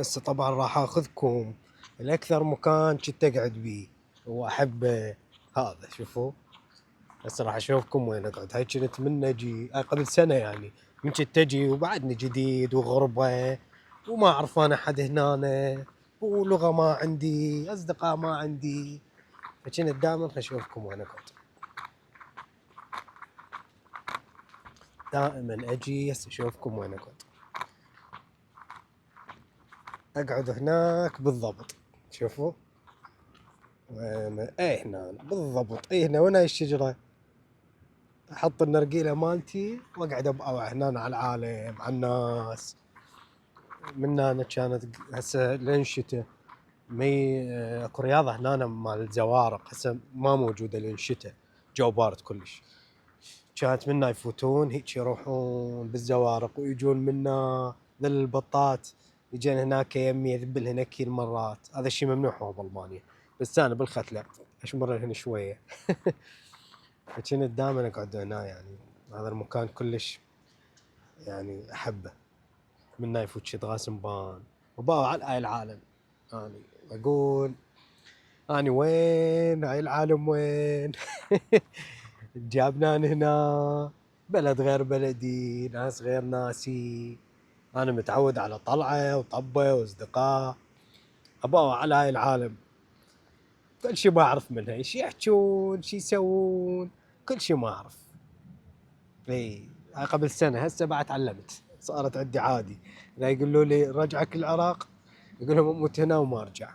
هسه طبعا راح اخذكم لاكثر مكان كنت اقعد بيه واحبه. هذا شوفوا، هسه راح اشوفكم وين اقعد. هاي كنت من اجي قبل سنه يعني، من كنت اجي وبعدني جديد وغربه وما اعرف انا احد هنا، ولغه ما عندي، اصدقاء ما عندي، فكنت دائما اشوفكم وين اقعد. دائما اجي هسه اشوفكم وين اقعد. اقعد هناك بالضبط. شوفوا وين، اي هنا بالضبط، اي هنا وين هاي الشجره. احط النرجيله مالتي واقعد ابقى هنا على العالم، على الناس. من هنا كانت هسه لين الشتاء مي اكو رياضه هنا مال الزوارق، هسه ما موجوده لين الشتاء، جو بارد كلش. كانت منا يفوتون هيك يروحون بالزوارق ويجون منا ذل البطات يجين هناك يمي يذبل هنا كل مرات. هذا الشيء ممنوع هو بالمانيا، بس انا بالختله اشمر هنا شويه. فكنت دائما اقعد هنا يعني. هذا المكان كلش يعني احبه. من يفوت شي غاسم بان وباو على هاي العالم. اني اقول اني وين هاي العالم وين. جابنا هنا بلد غير بلدي، ناس غير ناسي. انا متعود على طلعه وطبه واصدقاء، اباو على هاي العالم كل شي ما اعرف منها، ايش يحجون شي يسوون، كل شي ما اعرف. اي هاي قبل سنه، هسه بعد تعلمت صارت عندي عادي. لا يقولوا لي رجعك العراق، يقول لهم اموت هنا وما ارجع.